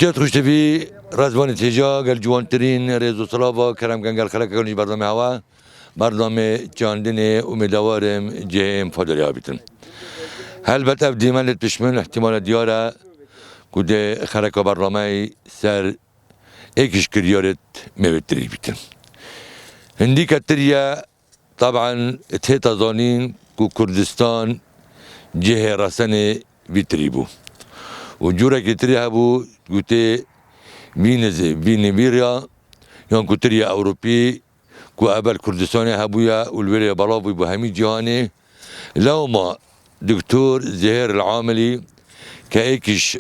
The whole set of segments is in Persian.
جات خوشتوی رزوان تیجا گل جوانترین ریزو سلاوا کرم گنگل خلق کنی برنامه هوا برنامه چاندن امیدوارم جهم فادری آبیتن البته دیمالت پشمن احتمال دیاره کده خلق برنامه سر اكش كريارت مبتري بيتن هندي كتريا طبعا تهتا ظانين كو كردستان جهة رسانة بيتريبو وجورا كتريا بو قوتي بين بيريا يان كتريا أوروبي كو أبل كردستان هبويا والولي بلابي بو همي جهاني لو ما دكتور زهير العاملي كايكش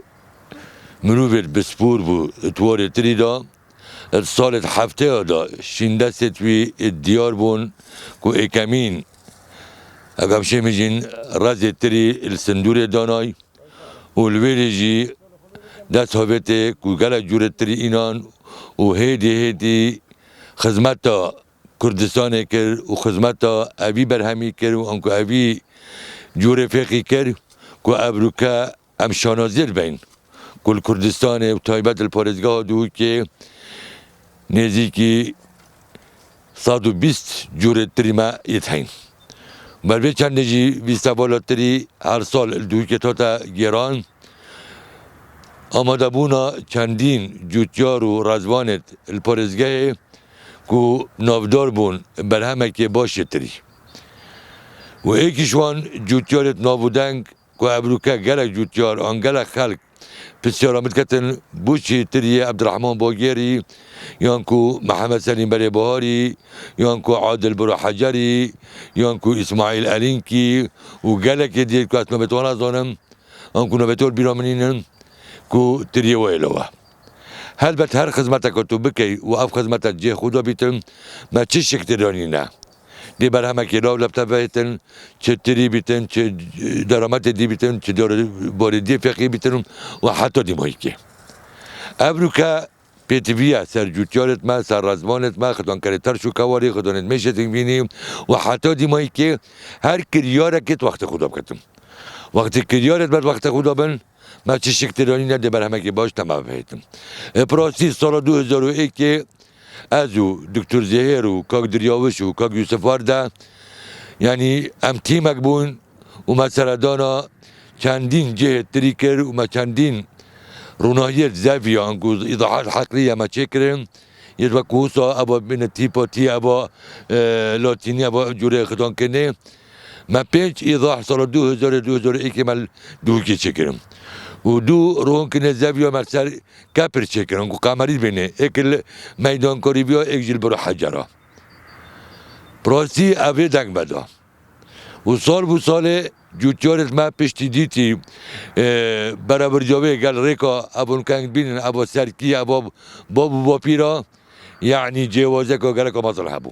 مروفر بسپور بو توار تریدا سال هفته دا شینده ستوی دیار بون کو اکمین اگم شمیجین رز تری السندور دانای و الویرجی دست هفته کو گل جور تری اینان و هیدی خدمت کردستان کر و خدمت ابی برهمی کر و انکو ابی جور فقی کر کو ابروکا امشانازیر بین کل کردستان و تایبت الپارزگاه دو که نزدیکی 120 جور تریما یتهین بلکه چند نجی 20 بالاتری هر سال دو که تا گران آماده بونا چندین جوتیار و رزوانت الپارزگاه کو نافدار بون بر همه که باشه تری و ایکیشوان جوتیارت نابودنگ کو ابروکه گلک جوتیار آنگلک خلق بسیار آمد کتن بوشی تری عبدالرحمن باگیری یانکو محمد سلیم بری بهاری یانکو عادل برو حجری یانکو اسماعیل الینکی و گلک دیر که اسم بتوانا زانم آنکو نبتور بیرامنینن کو تری ویلوه هلبت هر خدمت که تو بکی و اف خدمت جه خدا بیتن ما چه شکترانی نه دی بر همه که لاو لبتا بیتن چه تری بیتن چه درامت دی بیتن چه باردی فقی بیتن و حتی دی مایی که ابروکا پیتویا سر جوتیارت ما سر رزمانت ما خدان کرتر شو کواری خدانت میشه بینی و حتی دی مایی که هر کریاره کت وقت خدا بکتم وقتی کریارت بر وقت خدا بن ما چه شکترانی نه دی بر همه که باش تمام بیتم پراسی سال 2001 که ازو دکتر زهیر و کاک دریاوش و کاک یوسف وارده یعنی ام تیمک بون و ما سردانا چندین جهت تری کر و ما چندین روناهیت زوی انگو ایضاحات حقلیه ما چه کرن یه وقت کوسا ابا بین تیپا تی ابا لاتینی ابا جوره خدان کنه ما 5 ایضاح سال 2001 مال دو که چه کرم و دو روان کنه زویا مرسر کپر چه کرن کو کامری بینه اکل میدان کاری بیا یک جل برو حجرا پراسی اوی دنگ بدا و سال بو سال جوتیارت ما پشتی دیتی برابر جاوه گل ریکا ابون کنگ بینن ابا سرکی ابا بابو باپیرا یعنی جوازه که گلک مازل هبو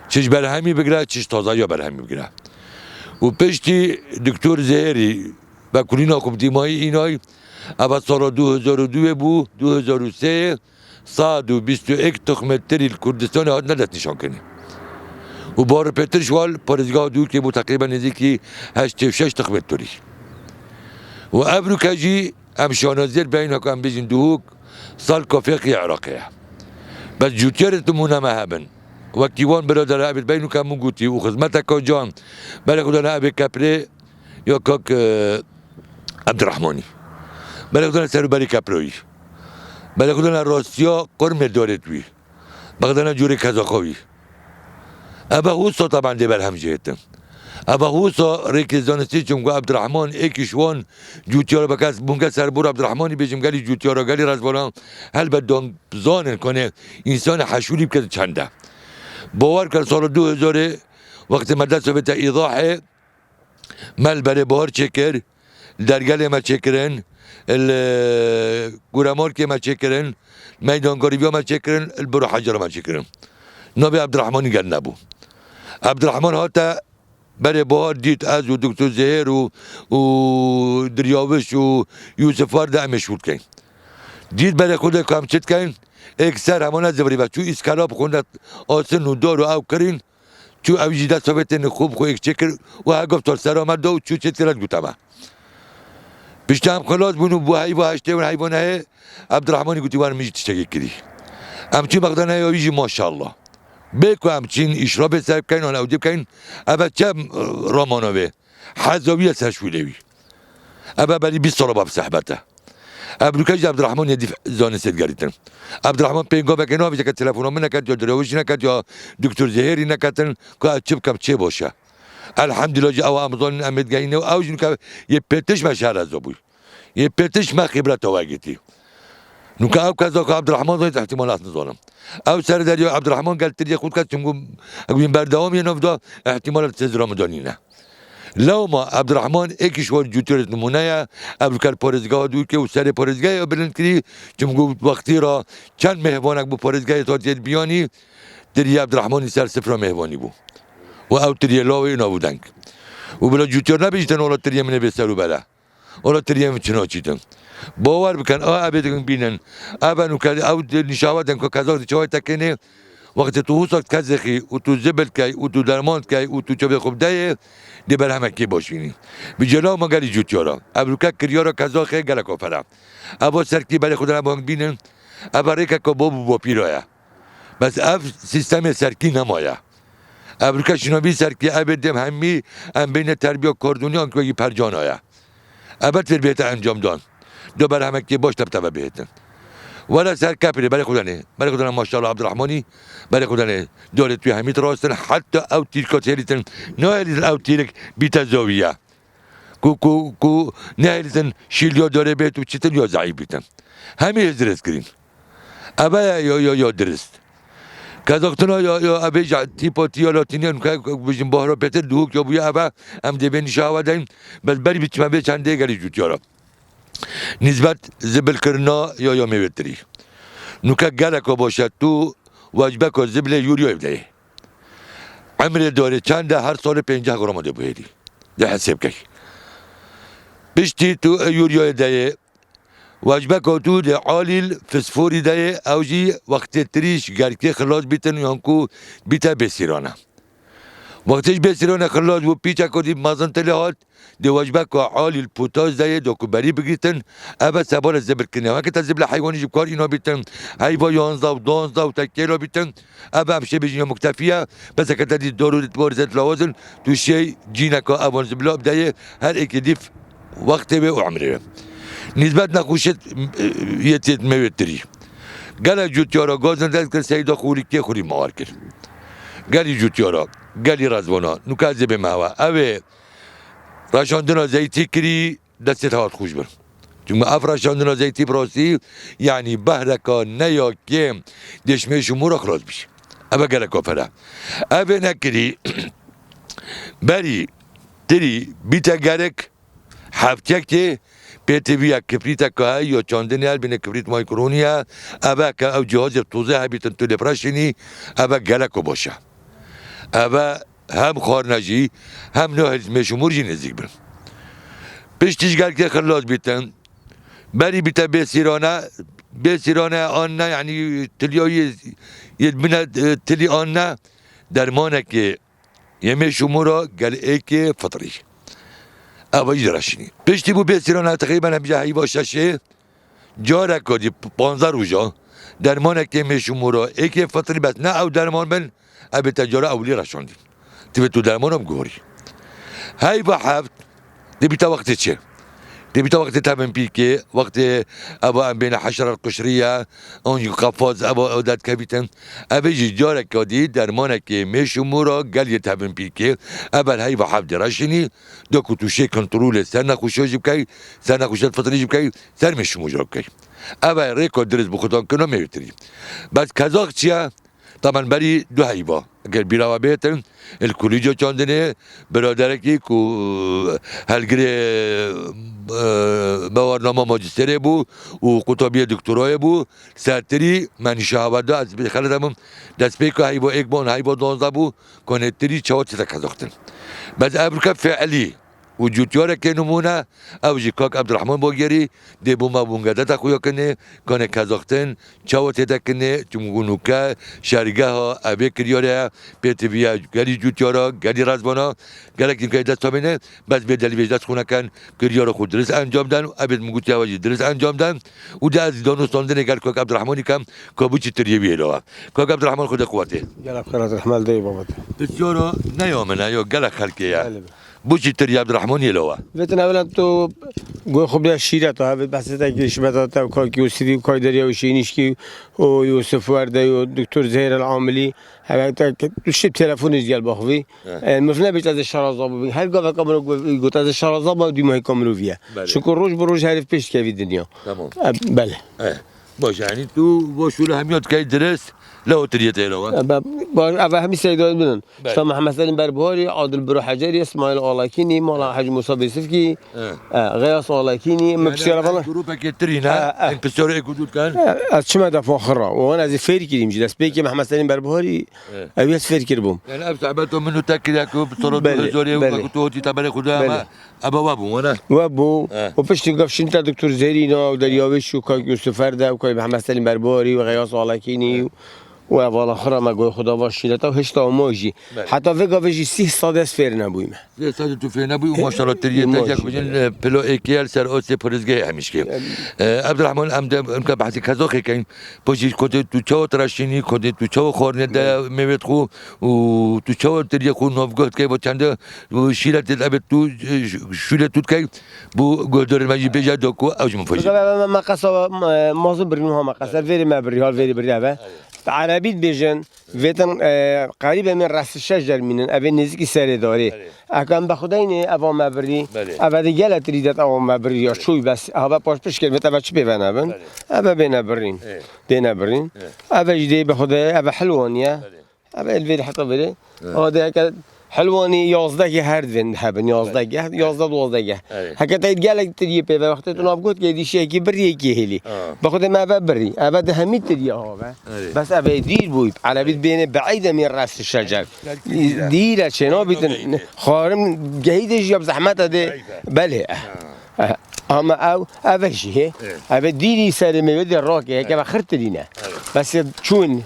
چش برهمی بگره چش تازه یا برهمی بگره و پشتی دکتر زهری و کلینا خوب دیمایی اینای اول سال 2002 بو 2003 121 تخمه تری کردستان هات ندست نشان کنه و بار پیتر شوال پارزگاه دو که بو تقریبا نزدیکی 86 تخمه تری و ابروکا جی هم شانازیر بین ها که هم بیجین دوک سال کافیقی عراقیه بس جوتیارت مونه مهبن و کیوان برادر عبید بینو که همون گوتی و خدمت که جان بله خدا نه عبید کپره یا کاک عبدالرحمانی بله خدا نه سروبری کپروی بله خدا نه راستیا قرم دارد وی بله خدا نه جوری کزاخوی ابا هوسا طبعا دی بر هم جهتم ابا هوسا ریک زانستی چون عبدالرحمن ایکیشوان جوتیارا بکس بونگه سربور عبدالرحمانی بیجم گلی جوتیارا گلی رزبالان هل بدان زانن کنه انسان حشولی بکرد چنده باور کرد سال 2000 وقت مدرسه به ایضاحه مل بره بار چکر درگل ما چکرن گورمار که ما چکرن میدانکاری بیا ما چکرن البرو حجر ما چکرن نبی عبدالرحمانی گل نبو عبدالرحمن هاتا بره بار دید از و دکتر زهیر و دریاوش و یوسف وارده مشهور کن دید بره خود کام چت کن اکثر همانه زبری بچو اسکراب خوندت آسن و دار و او کرین چو او جیده صحبتن خوب خو ایک چکر و ها گفت سر آمد دو چو چت کرد گوتما پشتم خلاص بونو بو هایی و هشته و حیوانه عبدالرحمانی گوتی وار میجی تشتگی کری همچین مقدار نه یاویجی ماشاءالله بکو همچین اشراب سر کن آن اودی کن اما چه رامانوه حزاوی سرشویلوی اما بلی 20 سال باب صحبته ابروکش عبدالرحمن یدی زان سرگریتن عبدالرحمن پیغام بکنه آویزه که تلفنم نکرد یا درویش نکرد یا دکتر زهری نکردن که چه بکم چه باشه الحمدلله جا او امضان امید گینه و اوجن که یه پتش ما شهر از بوی یه پتش ما خبرت واجدی نو که او کذا که عبدالرحمن زاید احتمالات نزانم او سر دریا عبدالرحمن قال تري خود كات تقول بردوام ينفض احتمال تزرم دانينا لو ما عبد الرحمن اكش ور جوتر نمونه ابو کار پارزگاه دو که و سر پارزگاه بلند کری چون وقتی را چند مهوانک بو پارزگاه تا زید بیانی تري عبد الرحمن سر سفر مهوانی بو و او تري لاوی نبودنگ و بلا جوتر نبیشتن ولا تري من بسرو بلا ولا تري من چنا چیدن باور بکن ابدون بینن ابنو که او نشاوردن که کذا چای تکنه وقتی تو حساک کزخی و تو زبل کی و تو درمان کی و تو چوب خوب ده دی بر همه کی باشینی بجلا ما گلی جوتیارا ابروکا کریارا کذا خی گله کافرم ابا سرکی برای خود نبانگ بینن ابا ریکا که بابو با پیرایا بس اف سیستم سرکی نمایا ابروکا شنابی سرکی ابدم همی ام بین تربیه کردونی آن که پرجان آیا ابد تربیت انجام دان دو بر همه کی باش تب بهتن ولا سر كابري بالي خدنا ما شاء الله عبد الرحماني بالي خدنا دولة توي هميت راستن حتى او تيركات هيلتن نايل او تيرك بيتا زاوية كو نايلتن شيليو دوري بيت وشتن يو زعيب بيتن همي درست كرين ابا يا درست كذاقتنا يا ابي تيبو تيا لاتينيان بجن بحر بيتر دوك يا بويا ابا ام دي بين شاودين بس بري بيتما بي چنده گري جوتيارا نسبت زبل کرنا یا میوتری نوکه گلک باشد تو واجبه که زبل یوریو ابدایه عمر داره چنده هر سال 50 گرم ده بهیدی ده حساب کی بشتی تو یوریو ابدایه واجبه که تو ده عالیل فسفوری ده اوجی وقت تریش گرکی خلاص بیتن یانکو بیتا بسیرانه وقتش بسیرانه خلاص و پیچه کدی مازن تلیهات دی واجبه که عالی الپوتاش دایه دو بری بگیرتن اما سبال زبل کنه وقتی تا زبل حیوانی جب کار اینا بیتن حیوا 11 و 12 و تکیلا بیتن اما همشه بجینه مکتفیه بس که تا دی دارو بارزت لوازن تو شی جینه که اوان زبلا بدایه هر اکی دیف وقتی به و عمره نسبت نخوشت یتیت موتری گله جوتیارا گازن دست کر سیدا خوری که خوری موار کر گلی جوتیارا گلی رزوانا نوکه زبه مهوه اوه راشاندنا زيتي كري دست هات خوش بر چون اف راشاندنا زيتي براسي يعني بهركا نيا كيم دشمش امور خلاص بيش ابا قال كفره ابا نكري بري تري بيتا جارك حفتك بيتبيا كبريتا كاي يو چاندنيال بين كبريت مايكرونيا ابا كا او جهاز توزه بيتن تو براشني ابا قال كبوشا ابا هم خارنجی هم نه مشمور جی نزدیک برن پشتیش گل که خلاص بیتن بری بیتا بسیرانه آن نه یعنی تلیایی یدمنه تلی آن نه درمانه که یه مشمورا گل ایک فطری اوایی درشینی پشتی بو بسیرانه تقریبا همیجه هیوا ششه جاره کدی 15 روزا درمانه که مشمورا ایک فطری بس نه او درمان بن ابی تجاره اولی رشاندی تبي تو درمانم گوری هاي بحفت دي بتا وقت چه دي بتا وقت تمن بيكي وقت ابو ام بين حشره القشريه اون قفاز ابو اودات كبيتن ابي جارك كدي درمانك مشمورا قال يتمن بيكي ابل هاي بحفت درشني دوكو تو شي كنترول سنه خوشوج بكاي سنه خوشت فطريج بكاي سر مشموج بكاي ابا ريكو درس بخدان كنو ميتري بس كازاك چيا طبعا بري دو هيبا اگر بیراوا بیتن الکلیجو چاندنه برادرکی کو هلگری باورنامه ماجستری بو و کتابی دکترای بو سرتری من شهاده از خلدم دست پیکو هیبا یک بان هیبا 12 بو کنتری چهار چیز کذاختن بعد ابرکا فعلی و جوتیاره که نمونه او جی کاک عبدالرحمن باگیری دی بوما بونگده تا خویا کنه کانه کازاختن چاو تیتا کنه چمگونوکه شرگه ها اوه کریاره پیتی بیا گلی جوتیاره گلی رزبانا گلی که دست بینه بس به دلی بیش دست خونه کن کریاره خود درست انجام دن و ابد مگوتی آواجی درست انجام دن و ده از دانستاندن گل کاک عبدالرحمنی کم کابو چی تریه بیلوه کاک عبدالرحمن خود قوته گل خیرات رحمل دی بابت بسیارا نیامنه یا گل خلقیه بوچی تری عبدالرحمن یلوه وقتی اولا تو گوی خوب ده شیره تو هفت بحث تکیش بتا تا کاکی و سیدی و کای دریا و شینیش کی و یوسف ورده و دکتر زهیر العاملی هفت تا تو شب تلفونش گل باخوی مثلا بیشتر از شرازاب ببین هر گاو کامرو گوت از شرازاب دیمای کامرو ویه شکر روز بروز حریف پیش کوی دنیا تمام بله باشه یعنی تو با شور همیات که درست لا تریت یلوه اول همین سیدات بدن شما محمد سلیم بربهاری عادل برو حجری اسماعیل آلاکینی مولا حاج موسی بیسفکی غیاس آلاکینی مبسیار والله گروه که تری نه این بسیار اکودود کن از چه مدى فاخره و انا از فیر کردیم جلس بیکی محمد سلیم بربهاری اویس فیر کردم یعنی اب صحبتو منو تکیده که بسرعت بزاری و تو تی تبله خدا ما ابا وابو ونا وابو و پشتی گفت تا دکتر زهرینا و دریاوش و کاک یوسف ورده و کاک محمد سلیم بربهاری و غیاس آلاکینی و والا خرا ما گوی خدا باشیله تا هشتا ماجی حتی وگا وجی 30 ساده فیر نبویم 30 ساده تو فیر نبوی و ماشاءالله تریه تجک بجن پلو ایکیل سر آسی پرزگه همیش که عبدالرحمن امکا بحثی کزاخی کن پشتی کده تو چاو تراشینی کده تو چاو خورنه ده میوید خو و تو چاو تریه خو نوفگاه که با چنده شیلت الابد تو شیلت تو که بو گودر مجی بجا دوکو اوج مفاجی ما قصا مازن برنوها ما قصا ویری ما بری حال ویری بری اوه عربی بیجن ویتن قریب من راست شجر مینن اوه نزدیکی سری داره اکم بخدا اینه اوه مبری اوه دیگه تریدت اوه مبری یا شوی بس اوه پاش پیش کرد اوه چی بیونه بن اوه بینه برین دینه برین اوه جدی بخدا اوه حلوانیه اوه الویل حتی بره اوه که حلوانی 11 که هر دین هبن 11 12 هکه تاید گله تریه په وقت تو نابگوت کې دي شي کې بری کې هلی بخود ما ببري ابد همي تریه ها بس ابي دير بوي على بيت بين بعيده من راس الشجر ديره شنو بيت خارم جهيد جاب زحمته ده بله اما او اوشي ابي ديري سلمي ودي الراكي هيك بخرت دينا بس چون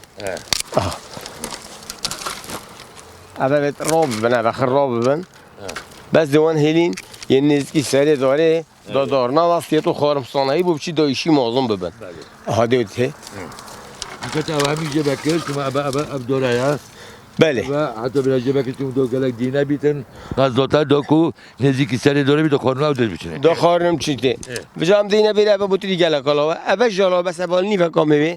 اول راب بنا بخر راب بن بس دوان هلین یه نزدیکی سری داره دارنا واسه تو خارم صنایع بود چی دایشی مازون ببن ها دیوته میگه تو همیشه بکر تو اب داره بله و حتی برای بکر تو دو گلک دینه بیتن غزاتا داکو نزدیکی سری داره بیت خارم او دل بچینه دو خارم چیته بجام دینه بیره ابا بوتری گلک کلا ابا جالا بس ابا نی فکامه بی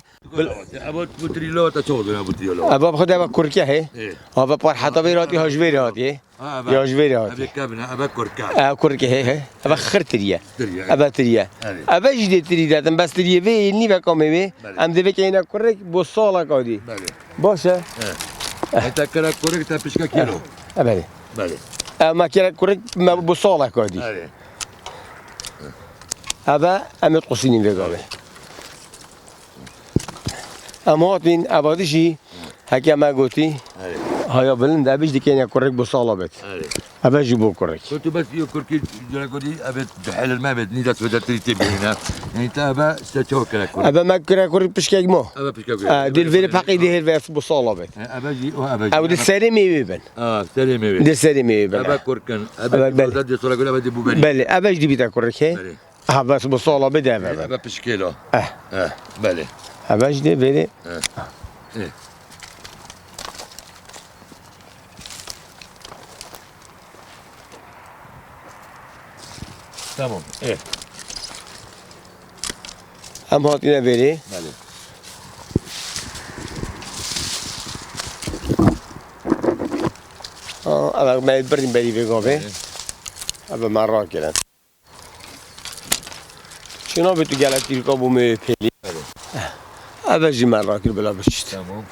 ابا بوتری لا تا چهار دونه بوتری لا ابا خود ابا کرکه هه ابا پر حتی بیراتی هاجویری هاتی یا هاجویری هاتی ابا کابنا ابا کرکه کرکه هه ابا خرتریه ابا تریه ابا جدی تری دادم بس تریه وی نی فکامه بی ام دوی که اینا کرک بو سالا کادی باشه انت کرا کرک تا پیشکا کیلو بله بله ما کرا کرک ما بو سالا کادی ابا ام قصینی بگاوه اما این عبادشی هکی ما گویی هایا بلند ابیش دیگه کرک بو سالا بد ابا جیبو کرک تو بس یو کرکی جلا کردی ابد حل المعبد نیدت و دتری تبینا یعنی تا ابا استچو کرک ابا ما کرا کرک پیشکه ما ابا پیشکا دل ویل فقی ده هر بو سالا بد ابا جی و ابا جی او ده سری میبن سری میبن ده سری میبن ابا کرکن ابا داد صورا کلا ابا بو بری بله ابا جدی بیتا کرک بس بو سالا بد ابا پیشکلا بله ابا جدی بله تمام هم هاتینه بری بله اول ما بریم بری بگاوه اول من راه کردم شنا به تو گلتی که بومه پیلی اول جی من راه کرد بلا بشید تمام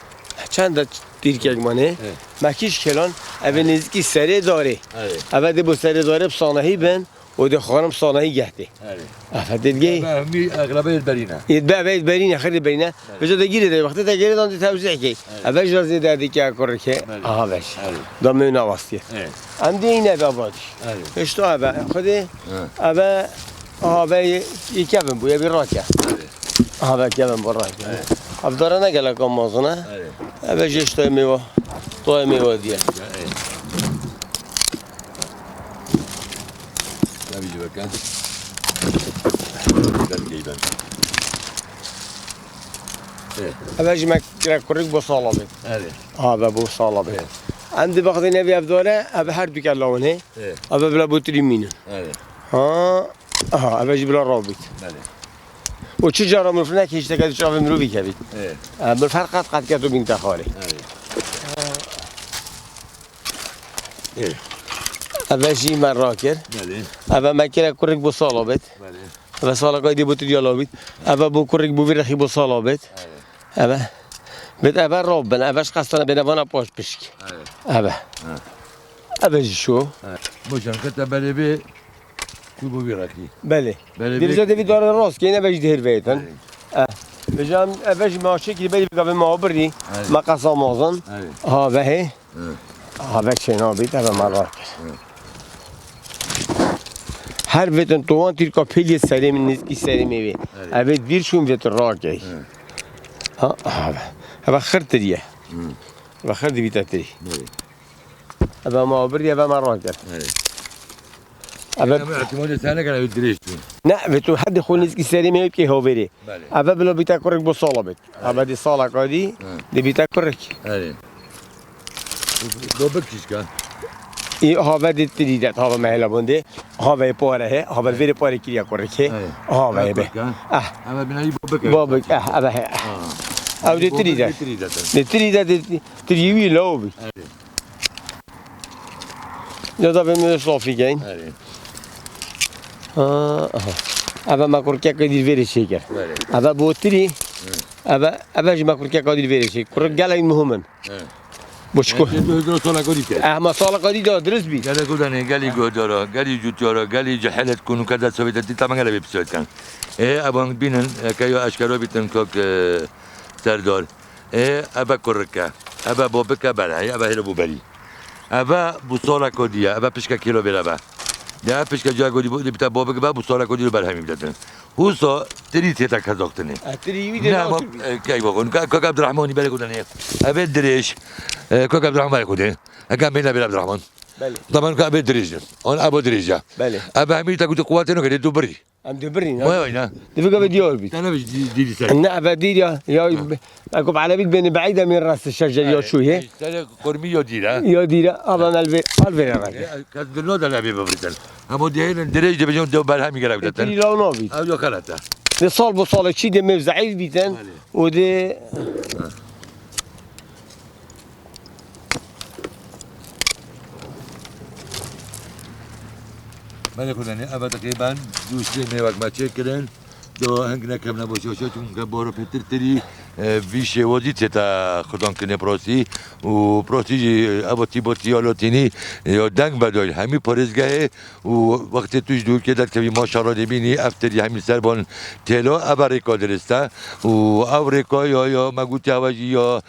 چند دیر که اگمانه مکیش کلان اول نزدیکی سری داره اول ده با سری داره بسانهی بین ودي خانم صانعی گهته آره افدید گی همین اغلبیت برینه يتباع بيت برينا خري برينا بجد تجيري ده وقت تجيري ده توزيع كي أباش رزي ده ديك أكور كي باش ضمن واسطة عندي هنا باباتش إيش تو أبا خدي أبا يكمل بويا براكة أبا كمل براكة أفضل قال لكم مازنا أبا جيش تو ميوا تو ميوا ديا نبيجي بكان أبا جمع كورك بصالة آره هذا بو صالة عندي باخذ نبي أفضل أبا حرب كلاون هي أبا بلا بوتري مين آره أبا جيب له رابط بله وشو جرى من فناك هيش تكاد شاف مروبي كبير آره بالفرق قد كاتو بنت خالي آره أبا جي مراكر بله أبا ما كنا كورك بصالة بله أبا صالة قايدي بوتري لابد أبا بو كورك بو بيرخي بصالة أبا بيت أبا رابن أباش قصنا بنوانا باش بشك آره أبا جي شو باشن كتا بله بي شو بو بيركي بله بله ديرجا دي دار الراس كاين باش دير بيتن بجام باش ماشي كي بالي قبل ما عبرني ما قصا مازن ها به ها به شنو بيت هذا مرات هر بيتن توان تير كابيلي سليم الناس كي سليم بي ابي دير شو بيت الراجي ها هذا خرت دي هذا خرت بيت تري ابا ما عبرني ابا مرات أبا احتمال سنة كانوا يدريشون لا بتو حد خونيز كي سالي ما يبكي هو بري بله أبا بلو بيتاكرك بصالة بيت أبا دي صالة قادي دي بيتاكرك آره دو بکشیش کن هاوا دي تريدات هاوا مهلا بوندي هاوا يبوره هي هاوا فيري بوره كريا كورك هاوا يبه اما بنایی بابک بابك أبا هي أو دي تريدات دي تريدات تريوي لو بي يدا بمن صافي جاين أبا ما كوركيا كدير فيري شيكر أبا بوتري أبا جما كوركيا كدير فيري شيك كورك جالا المهمن بشكو دو سالا کدی کرد ما صالة قدي دا درس بي گلی گودنه گلی گودارا گلی جوتیارا گلی جهلت کنو کدا سویت دی تمام گلی بپسوید کن ابان بینن که اشکارا بیتن کاک سردار ابا کرکه ابا بابک بله ابا هلو ببری ابا بو سالا کدیه ابا پشکا کیلو بره یا پشکا جای گودی بود بیت بابک با بو سالا کدی رو برهمی میدادن هوسا تري تيتا كازاقتني تريوي دي نعم كاي بقول كوك عبد الرحمن يبارك ودني ابي دريش كوك عبد الرحمن يبارك ودني كان بين ابي عبد الرحمن بله طبعا كان ابي دريج انا ابو دريجه بله ابي هميتا كنت قواتنا كده دبري عم دبرين وين دي فيك بديور بي انا مش دي سنه النعبة بدير يا أكوب على بيت بين بعيدة من راس الشجر يا شو هي سنه قرميه ديرا يا ديرة أبا الفي راجع كان دلودا لا ابي ببرتن هم ديهن دريج بيجون دو بالهم يقرا تري بدتن لو نوبي او يو كلتا دي صال بصال شيء دي مفزعيل بيتن ودي من كنا ابا تقريبا دوسري ميوك ما تشكرن دو هنگنا كمنا بوشوشو چون که بارو پتر تری ویشه وزی تا خدان کنه پروسی و پروسی ابا تیبوتی آلوتینی یا دنگ بدای همی پارزگاه و وقتی توش دور که داد که ماشاءالله بینی افتری همی سربان تلا ابا ریکا درسته و او ریکا یا مگوتی آواجی یا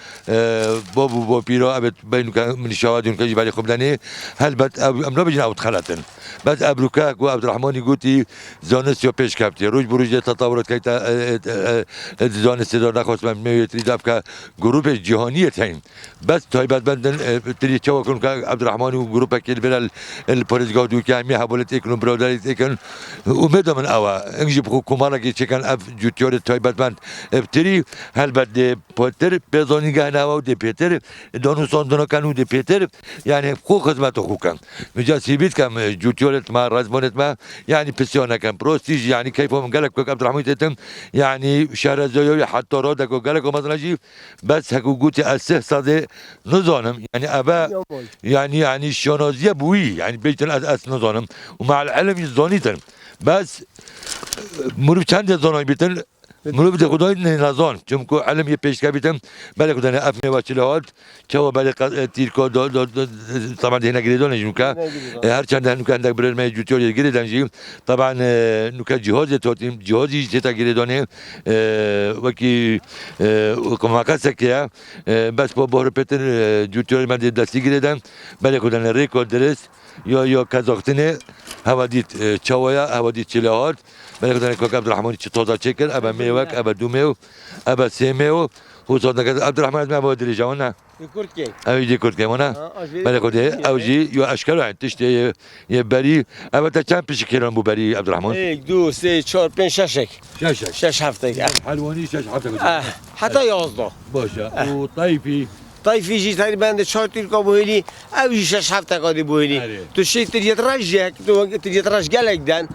بابو با پیرا ابت بینو که من شاهدون که جبالی خوب دنی هلبت امنا بجن اوت خلاتن بس ابروکا و عبدالرحمانی گوتی زانست یا پیش کفتی روز بروز تطورات که زانست دار نخواست من میتری دب که گروه جهانیه تاین بس تایبت بندن تری چوا کن که عبدالرحمانی و گروه که برای الپارزگاه دو که همی حوالت اکنون برادریت اکن امیدم من اوا انجی بخو کمالا که چکن اف جوتیار تایبت بند تری هلبت ده پاتر بزانیگاه نوا و ده پیتر دانوسان دانا کنو ده پیتر یعنی خو خدمت خو کن مجا سیبیت کم جوتیارت ما رزمانت ما يعني بسيونا كان بروستيج يعني كيف هم قالك عبد الرحمن تتم يعني شهر الزيوي حتى رادك وقالك مثلا جيب بس هكو قلت اسه صدى نظام يعني ابا يعني الشنازيه بوي يعني بيت الاس نظام ومع العلم الزونيتن بس مرو چند زانای بیتن مروف ده خدای نزان چون که علم یه پیش کبیتم بله کدانه اف میواشی لهات که و بله تیرکو طبعا ده هنا جريدون نوكا هر چند نوكا عندك برر ما جوتيور جريدان جي طبعا نوكا جهاز توتيم جهازي جتا جريدونه وكي كما كاسكيا بس بور بيتر جوتيور ما دستي جريدان بله كدانه ريكورد درس یا کازاختنه هوادیت چوایا هوادیت چلهات بله کدانه کوک عبدالرحمن چه توضیح چکر ابا میوک ابا دومیو ابا سیمیو حساد نکرد عبدالرحمن از ما دلی جوانا کورتکی اوجی کرد که مانا بله کده اوجی یا اشکال عند تشته یه بری ابا تا چند پیش کلام بو بری عبدالرحمن 1 2 3 4 5 6 6 هفته حلوانی 6 هفته حتی 11 باشه و طایفی طایفی جی تقریبا 4 تیرکا بوهلی اوجی 6 هفته قادی بوهلی تو شی تریت راج تو تریت راج گلک دن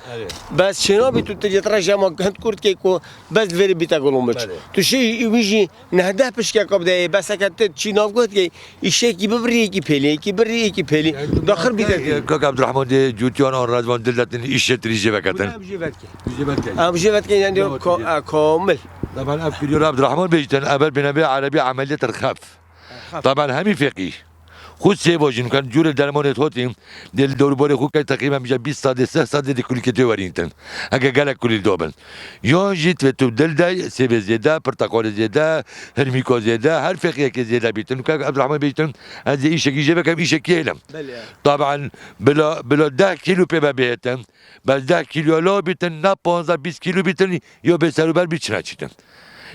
بس شنو بی تو تریت راج ما هند کرد که کو بس وری بیتا گلومچ تو شی ویجی نهده پش که قبده بس که چی ناف گفت که ایشه کی ببری کی پلی کی بری کی پلی داخل بیتا کوک عبدالرحمن جوتیان آن رازوان دلتن ایشه تریجه بکتن جیبت که یعنی کامل طبعا افكر عبد الرحمن بيجتن قبل بنبي عربي عمليه الخف طبعا همي فقيه خود سه باجین کن جور درمانت هاتیم دل دورباره خوب که تقریبا میشه 20 ساعت 3 ساعت دی کلی کتی ورینتن اگه گله کلی دوبن یا جیت و تو دل دای سیب زیاده پرتقال زیاده هرمیکا زیاده هر فقیه که زیاده بیتن که عبدالرحمن بیتن از ایشه کی جبه کم ایشه کی علم طبعا بلا 10 کیلو پی بیتن بس 10 کیلو لا بیتن نه 15 20 کیلو بیتن یا به سر و بر بیچنا چیتن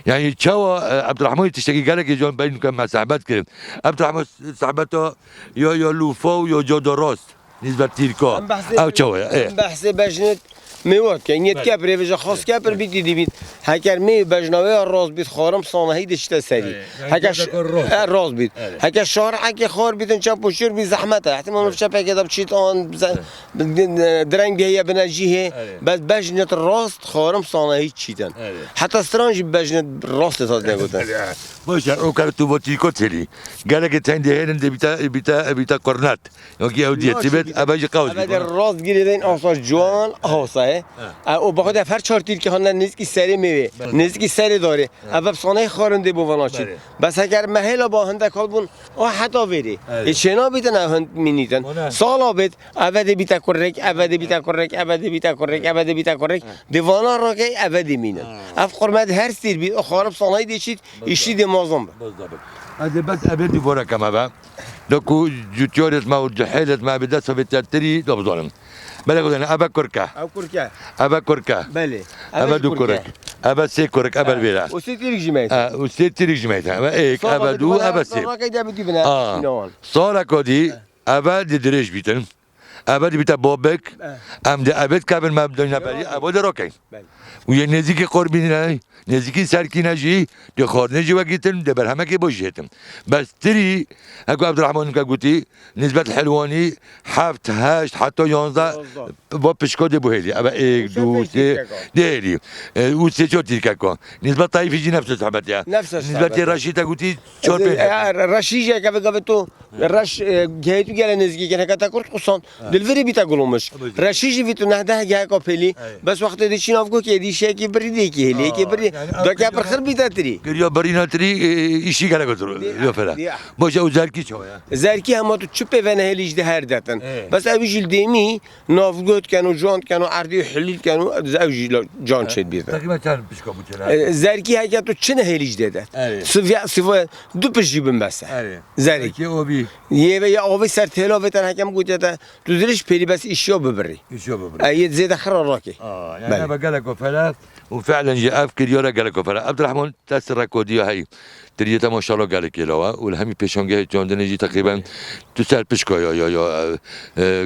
يعني تشاوى عبد الرحمن تشتكي قالك يا جون بين كان مع صاحبات كده عبد الرحمن صاحبته يا لوفو يا جودو راست نسبة تيركا او تشاوى ايه بحث بجنت میواد که نیت که بری وجه خاص که بر بیتی دیوید هکر می بجنوی راز بیت خارم سانهی دشته سری هکر راز بیت هکر شهر هکر خار بیتن چپ پوشیر بی زحمته احتمال مفشه پکه دب چیت آن درنگ بیه بنجیه بس بجنت راست خارم سانهی چیتن حتی استرانج بجنت راست تاز نگودن باشه او کار تو باتی کوتلی قالك تندي هنا بيتا قرنات يوكي او ديت تبت اباجي قوي ابد راست گیریدن آساش جوان آساه او بخاطر هر 4 تیر که هنر نزدیک سری میوه نزدیک سری داره اول سانه خارنده بو چی بس اگر محل با هنده کال بون او حتی وری چنا بیتن هند مینیتن سالا بیت اول بیتا کرک اول بیتا کرک اول بیتا کرک اول بیتا کرک دیوانا را که اول مینن اف قرمت هر سیر بی خارب سانه دیشید ایشی دمازم هذا بس ابدي فورا كما با دوكو جوتيورت ما وجحيلت ما بدات فبتتري دو ظلم بلا انا ابا كركا او كركا ابا كركا بله ابا دو كرك ابا سي كرك ابا البيلا وستيرك جمعت وستيرك جمعت ايك ابا دو ابا سي صار كودي ابا دي دريج بيتن ابا دي بيتا بوبك ام دي ابد قبل ما بدنا بري ابو دروكي ويا نزيكي قربين نزيكي سركينا جي دي خارنجي وقيتن دبر همه كي بوجهتم بس تري هكو عبد الرحمن كاغوتي نسبة الحلواني حفت هاشت حتى 11 با بشكو دي بوهيلي ابا 1 2 3 ديلي و 3 4 تيكاكو نسبة طايف يجي نفس الصحبات يا نسبة رشيد كاغوتي 4 رشيجا كابتو رش جهتو جال نزيكي كان كتا كورت قصان دلفري بيتا قولومش رشيجي فيتو نهده جاي كابيلي بس وقت دي شي نافكو كي دي شي كي بريدي كي هلي كي بري دا كي برخر بيتا تري كريا برينا تري ايشي كلا كتر يو فلا باجا وزاركي شو زاركي هم تو تشوبي فانا هليج ده هر داتن بس اوجي الديمي نافغوت كانوا جون كانوا عردي حليل كانوا اوجي جون شد بيتا تقريبا كان بشكو بوتنا زاركي هيك تو تشنه هليج ده صفيا دو بجيبن بس زاركي اوبي يا اوبي سر تيلو بتن حكم قوتها تدريش بيري بس ايشو ببري اي زيد خرر راكي يعني انا بقالك فلا وفعلا جاء افكر يورا قالك فلا عبد الرحمن تسرى كوديا هي تريتا ما شاء الله قالك يلوا والهمي بيشونجي جوندن يجي تقريبا تسال بشكو يا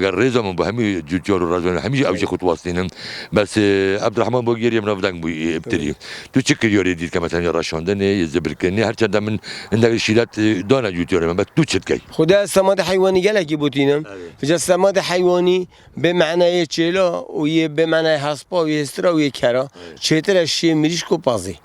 غريزه من بهمي جوجور الرجل همي اوجي خطواتين بس عبد الرحمن بوغير يمنافدان بو ابتدي تو تشكر يوري دي كما ثاني راشوندن يزبركني هر چندا من عندك شيلات دونا جوجور بس تو تشكي خدا سماد حيواني قالك بوتينم فجا سماد حيواني بمعنى يتشيلو وي بمعنى هاسبا ويسترا ويكرا چتر شي ميريشكو بازي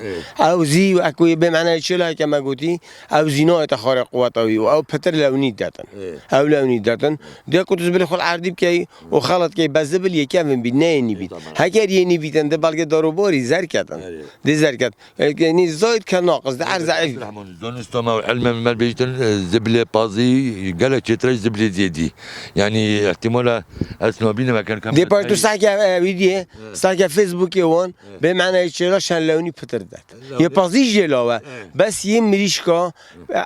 او زي اكو بمعنى يتشيلو كما ما قلتي او زنا خارق قوتوي او پتر لونی داتن او لونی داتن ده كنت زبل خل عردي بكي وخلط كي بزبل يكمن بني نبيت هكر ينبيتن ده بلغ داروبوري زركتن ده زركت يعني زايد كان ناقص ده عرض ضعيف دونستما وعلم من بيجتن زبله بازي قال تشتري زبله زيدي يعني احتمال اسمع بينا ما كان دي بارتو ساكا فيديو ساكا فيسبوك يوان بمعنى يشيلاش لوني پتر دات يا بازي جلاوه بس يم مريشكا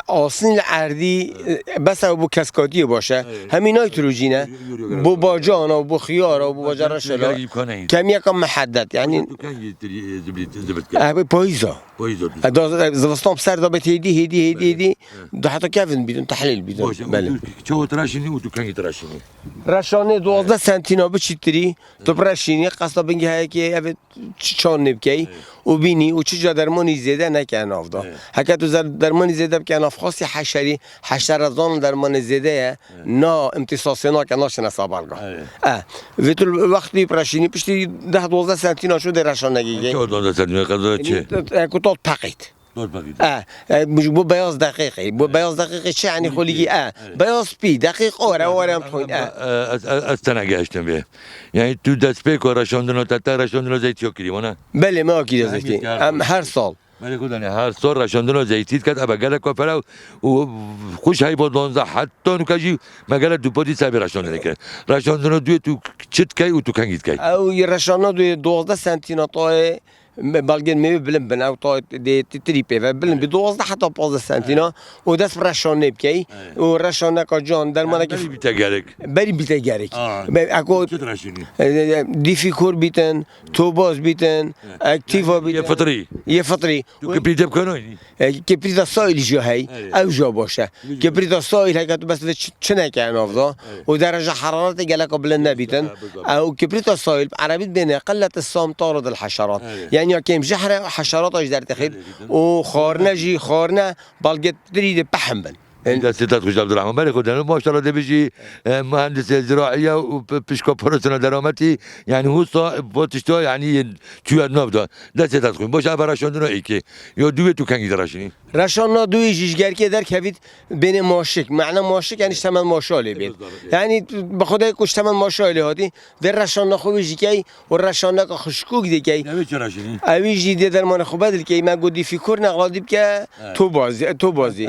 آسین العردی بس او بو کسکاتی باشه همینای تروجینه بو باجان و بو خیار و بو باجر شلا کمی یکم محدد یعنی پاییزا زوستان بسر دابت هدی ده حتی کفن بیدن تحلیل بیدن بله چه تراشینی و تو کنی تراشینی رشانه 12 سنتینا بچیتری تو برشینی قصد بنگی هایی که اوه چان نبکی و بینی و چه جا درمانی زیده نکن آفدا هکه تو درمانی زیده بکن آفخاصی حشری حشرزان درمان زیده نا امتصاصی نا که ناشن سابرگاه و تو وقتی برشینی پشتی 10-12 سنتینا شده رشانگی چه 12 سنتینا قدر چه؟ کتاب پقید مش بو بياض دقيقي بو بياض دقيقي شو يعني خليجي بياض بي دقيق ورا مطحون استناجشتم به يعني تو دست بيك ورشوندنو تتا رشوندنو زيت يوكري وانا بله ما اكيد زيتي هر سال ولی خود هر سال رشوندنو زيتيت كات ابا قال كفلا وخش هاي بودونزا حتى نكاجي ما قال دو بودي سابي رشوندنو كان رشوندنو دو تو تشت كاي و تو كانجيت كاي او يرشوندنو دو 12 سنتينا طاي بالجن مي بلن بن او طاي دي تريبي بلن ب 12 حتى 15 سنتينا وداس رشون بكي ورشون كجان در مالك بري بيتاجارك اكو دي فيكور بيتن توباز بيتن اكتيفا بيتن يا فطري تو كبريت بكوني كبريت السائل جو هي او جو باشه كبريت السائل هيك بس شنو كان افضل ودرجه حرارته قالك بلن بيتن او كبريت السائل عربي بين قله الصام طارد الحشرات يعني كيم جحره حشرات ايش در تخيل وخارنه خارنه بالقت تريد بحمبن انت ستات خوش عبد الرحمن بالك خدنا ما شاء الله ده بيجي مهندس زراعيه وبيشكو بروفيسيونال درامتي يعني هو صاحب بوتشتو يعني تو نبدا ده ستات خوش باش براشوندنو ايكي يو دوي تو كان يدراشني رشانا دوی جیگر که در کوید بین ماشک معنی ماشک یعنی شتمن ماشاله بید یعنی به خدای کشتمن ماشاله هاتی در رشانا خوبی جیکی و رشانا که خشکوک دیکی اوی جیده در من خوبه دل که من گودی فکر نقادیب که تو بازی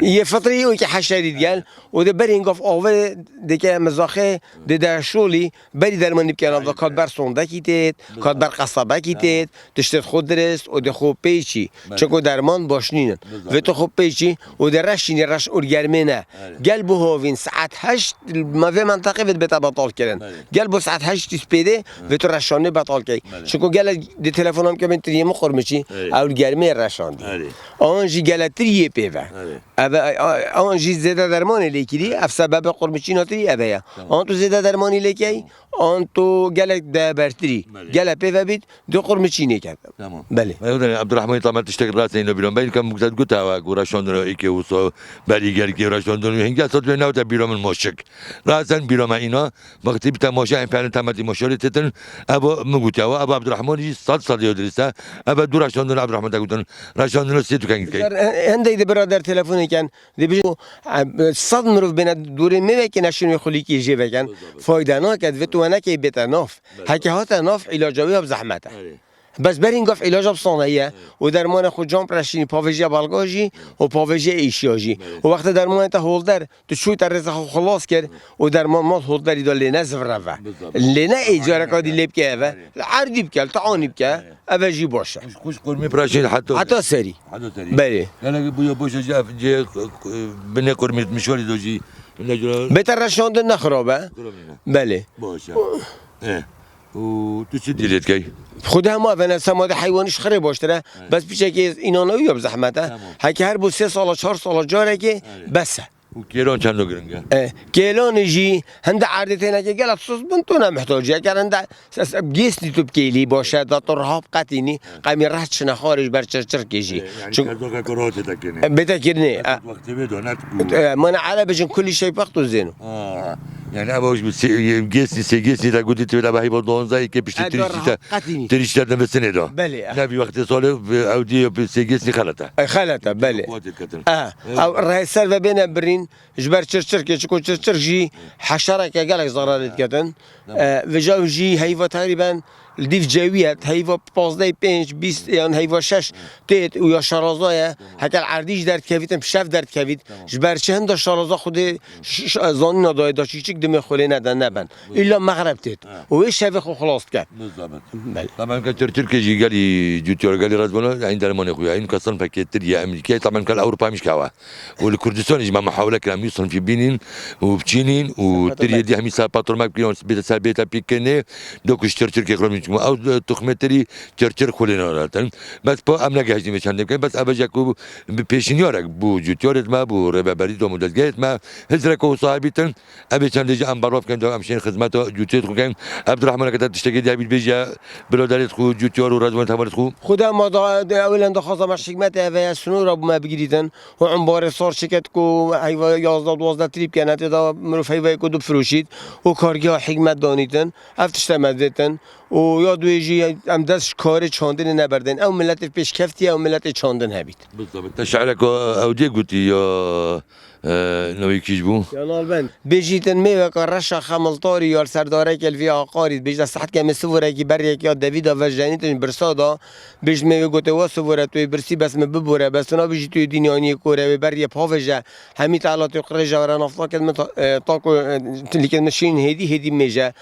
یه فطری و که حشری دیگل و ده بری اینگاف آور دیگه مزاخه ده در شولی بری در من بیکن افضل کاد بر سونده کیتید کاد بر قصبه کیتید تشتت خود درست و ده خوب پیچی چکو درمان باشنین و تو خوب پیچی و در رشینی رش اورگرمینه قلبو هاوین ساعت 8 ما في منطقه بتا بطال کردن قلبو ساعت 8 تسپیده و تو رشانه بطال کی چکو گل دی تلفنم که من تریمو خورمچی اورگرمی رشاندی آنجی گلتریه پیوه آنجی زیاده درمانی لیکیدی اف سبب قرمچی ناتری ابیا آن تو زیاده درمانی لیکی آن تو گلک دبرتری گل پیوه بید دو قرمچی نکرد بله عبد الرحمن طبعا تشتغل راسي انه بيرون بين كم قد قلت وراشوندن ايكي وصو باليجر كي وراشوندن هنجا صوت لنا بيرون المشك راسا بيرون اینا وقتی بتا ماشا امپان تمتی مشاري تتن ابو مغوتيا ابو عبد الرحمن جي صد يدرسه ابو دوراشوندن عبد الرحمن تقولن راشوندن سيتو كان كي هندي دي برادر تليفوني كان دي بيجو صد مروف بين دوري ممكن عشان يخلي كي جي بكن فايده ناكد وتو انا كي بتناف هكي هات ناف علاجوي بزحمته بس برین گفت علاج صنایع و درمان خود جام پرشینی پاویجی بالگاجی و پاویجی ایشیاجی و وقت درمان تا هولدر تو شوی تا رزق خلاص کرد و درمان ما هولدری دال لینه زفره لینه اجاره کادی لب که اوه عردی بکل تعانی بکل اوجی باشه خوش قرمی پرشین حتی سری بله یعنی بویا باشه جه بنی قرمی مشوری دوجی بهتر رشاندن نخرابه بله باشه و تو چی دیلیت کی؟ خود هم اول سماد حیوانیش خراب باشتره بس پیش که اینا نوی بزحمته هک هر بو 3 سال 4 سال جاره که بسه وكيلون كان قرنقة كيلون يجي هند عادتين كي قالت صوص بنتونا محتاجة كان هند بجيسني تبكيلي باشا دا طرها قاتيني قامي رحت شنا خارج برشر كيجي يعني كذا كروت تكني بتكرني وقت بدو ما انا على بجن كل شيء بقطو زينو يعني ابا وش جيسني سيجيسني تا قلت تبدا بهاي بدون زي كيف تريش تا بسنه ده بلي نبي وقت صالح اودي سيجيسني خلته خلته بلي او الرئيس بينا برين جبر تشرشر كي تكون تشرشر جي حشره كي قال لك زرارت كتن وجاو جي هيفا تقريبا الديف جاويات هيفا 15 20 يعني هيفا 6 تيت ويا شرازايا هكا العرديش دارت كافيت بشاف دارت كافيت جبر هند شرازا خودي زانينا داي داشيك دم خولينا نبن الا مغرب تيت ويش شاف خلاص كان بالضبط طبعا كان تركي جي قال لي جوتيور قال لي رزبنا عند المانيا خويا ان كسر باكيت يا امريكا طبعا كان اوروبا مش كوا والكردستان يجمع محاوله كلام يوصل في بنين وبتشينين وتري دي هميسا باترون ماكيون بيتا سابيتا بيكني دوك تركي كرم او تخمتري تركي خولينا بس با امنا جاهزين مش عندك بس ابجاكو بيشنيورك بو جوتيور ما بو ربا بريد ومدلجات ما هزركو صاحبيتن ابي كان ديجا امبروف كان دو امشين خدمته جوتيور كان عبد الرحمن كانت تشتكي دي بيجا بلوداريت خو جوتيور ورزوان تمرت خو خدا ما اولا دخل ما شكمته و سنور ابو ما بگیریدن و انبار صار شرکت کو هیوا 11 12 تریپ كانت دا مروف هیوا کو دو فروشید و کارگاه حکمت دانیدن افتش تمدتن و یاد ویجی ام دست کار چاندن نبردن او ملت پیش کفتی او ملت چاندن هبید بالضبط تشعلك اودي قلتي يا نوی کیش بو؟ یا نالبند بجیتن میوه که رشا خملطاری یا سرداره که الوی آقارید بجد صحت که مسوره که بریه که دویدا و جنیتن برسادا بجد میوه گوته و سوره توی برسی بس ببوره بس اونا بجی توی دینیانی کوره و بریه پاوجه همی تعالات قرجه ورا نفتا که تاکو لیکن مشین هدی میجه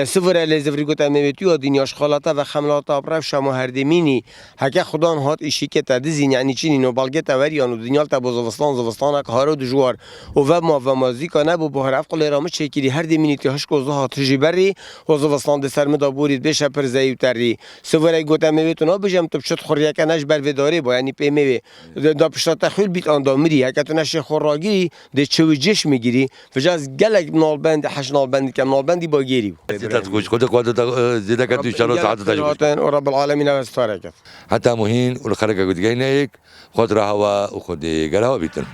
سوره لزفری گوته میوه توی دینیاش خالاته و خملاته برف شما هردمینی هکه خدان هات ایشی که تدزین یعنی چینی نو بالگت وریان و دنیال تا زوستان که هارو دجوار و ما زیکا نبود به هر افقل رامه چکیری هر دیمینیتی هاش کوزه هات جبری و زوستان د سر مدا بورید بشه پر زیوتری سوره گوته میتونه بجم تو شت خوریه کناش بر وداری با یعنی پی می دا پشت تخیل بیت اندامری هکتونه ش خوراگی د چوجش میگیری فجاز گلک نالبند حش نالبند کم نالبندی با گیری تتقوش خود قد زيدا كانت ان شاء الله ساعات تجربه ورب العالمين استفارك حتى مهين والخرجه قد جايناك خد رهوه وخد قراوه بيتن